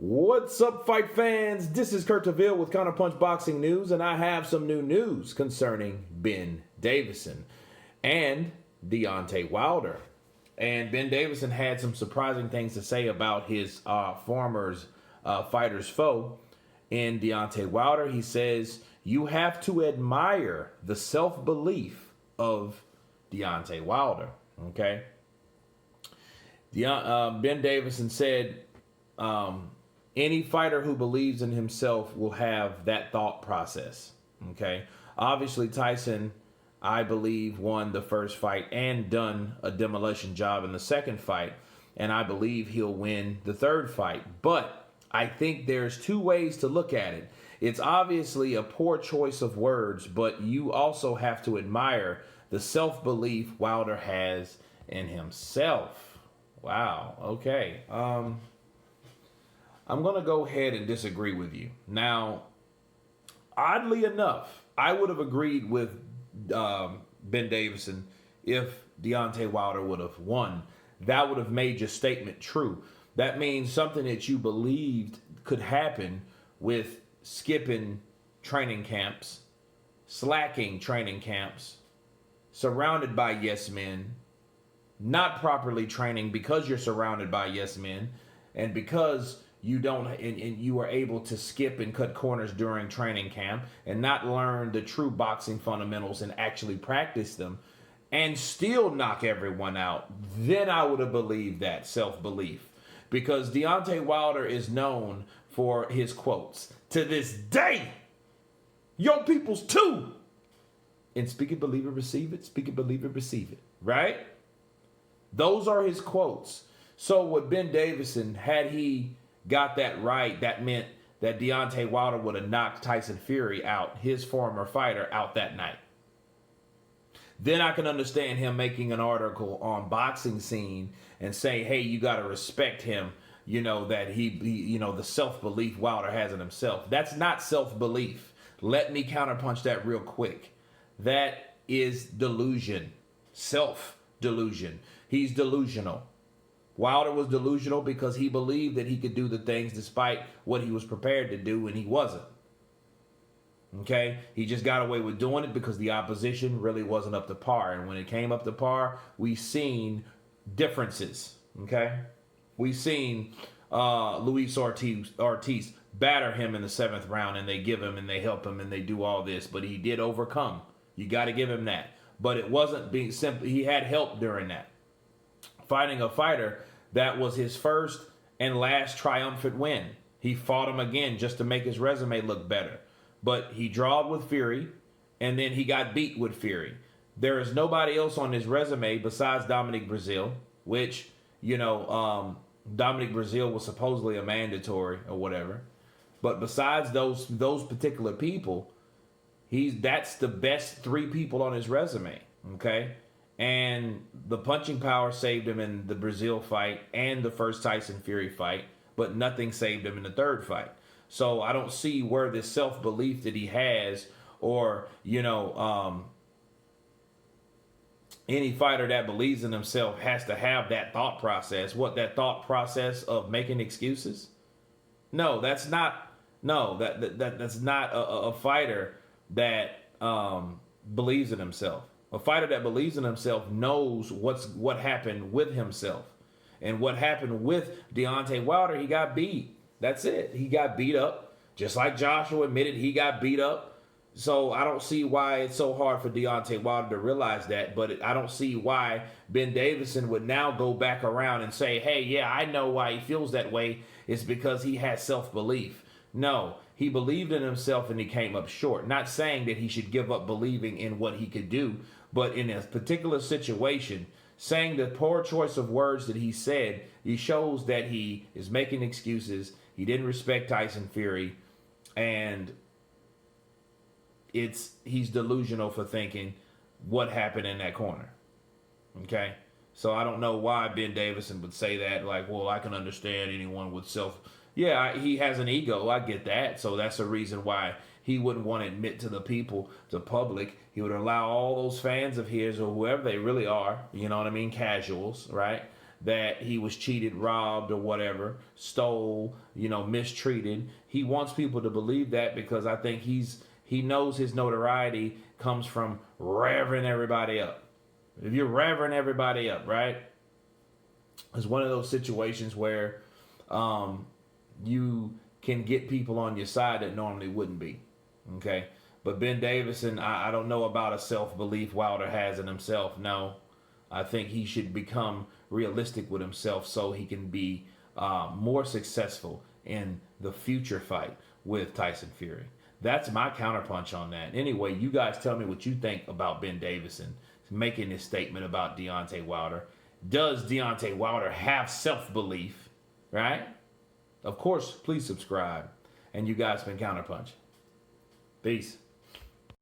What's up, fight fans? This is Kurt DeVille with Counterpunch Boxing News, and I have some new news concerning Ben Davison and Deontay Wilder. And Ben Davison had some surprising things to say about his former fighter's foe in Deontay Wilder. He says, you have to admire the self-belief of Deontay Wilder, okay? Ben Davison said, any fighter who believes in himself will have that thought process, okay? Obviously, Tyson, I believe, won the first fight and done a demolition job in the second fight, and I believe he'll win the third fight. But I think there's two ways to look at it. It's obviously a poor choice of words, but you also have to admire the self-belief Wilder has in himself. Wow, okay. I'm going to go ahead and disagree with you. Now, oddly enough, I would have agreed with Ben Davison if Deontay Wilder would have won. That would have made your statement true. That means something that you believed could happen with skipping training camps, slacking training camps, surrounded by yes men, not properly training because you're surrounded by yes men, and because you don't, and you are able to skip and cut corners during training camp and not learn the true boxing fundamentals and actually practice them and still knock everyone out, then I would have believed that self-belief. Because Deontay Wilder is known for his quotes. To this day, your people's too. And speak it, believe it, receive it. Speak it, believe it, receive it. Right? Those are his quotes. So with Ben Davison, had he got that right, that meant that Deontay Wilder would have knocked Tyson Fury out, his former fighter, out that night. Then I can understand him making an article on Boxing Scene and saying, hey, you got to respect him, you know, that he, the self-belief Wilder has in himself. That's not self-belief. Let me counterpunch that real quick. That is delusion, self-delusion. He's delusional. Wilder was delusional because he believed that he could do the things despite what he was prepared to do, and he wasn't. Okay? He just got away with doing it because the opposition really wasn't up to par. And when it came up to par, we seen differences. Okay? We seen Luis Ortiz batter him in the 7th round, and they give him and they help him and they do all this. But he did overcome. You got to give him that. But it wasn't being simple. He had help during that. Fighting a fighter that was his first and last triumphant win. He fought him again just to make his resume look better. But he drawed with Fury, and then he got beat with Fury. There is nobody else on his resume besides Dominic Breazeale, which, Dominic Breazeale was supposedly a mandatory or whatever. But besides those particular people, that's the best 3 people on his resume, okay? And the punching power saved him in the Breazeale fight and the first Tyson Fury fight, but nothing saved him in the 3rd fight. So I don't see where this self-belief that he has, or, any fighter that believes in himself has to have that thought process. What, that thought process of making excuses? No, that's not. No, that's not a fighter that believes in himself. A fighter that believes in himself knows what happened with himself. And what happened with Deontay Wilder, he got beat. That's it. He got beat up. Just like Joshua admitted, he got beat up. So I don't see why it's so hard for Deontay Wilder to realize that. But I don't see why Ben Davison would now go back around and say, hey, yeah, I know why he feels that way. It's because he has self-belief. No, he believed in himself and he came up short. Not saying that he should give up believing in what he could do, but in a particular situation, saying the poor choice of words that he said, he shows that he is making excuses. He didn't respect Tyson Fury, and he's delusional for thinking what happened in that corner. Okay? So I don't know why Ben Davison would say that, like, well, I can understand anyone with Yeah, he has an ego. I get that. So that's a reason why he wouldn't want to admit to the people, to public. He would allow all those fans of his or whoever they really are, casuals, right? that he was cheated, robbed, or whatever, stole, mistreated. He wants people to believe that because I think he knows his notoriety comes from revving everybody up. If you're revving everybody up, right? It's one of those situations where you can get people on your side that normally wouldn't be. Okay? But Ben Davison, I don't know about a self-belief Wilder has in himself. No. I think he should become realistic with himself so he can be more successful in the future fight with Tyson Fury. That's my counterpunch on that. Anyway, you guys tell me what you think about Ben Davison making this statement about Deontay Wilder. Does Deontay Wilder have self-belief, right? Of course, please subscribe. And you guys been Counterpunch. Peace.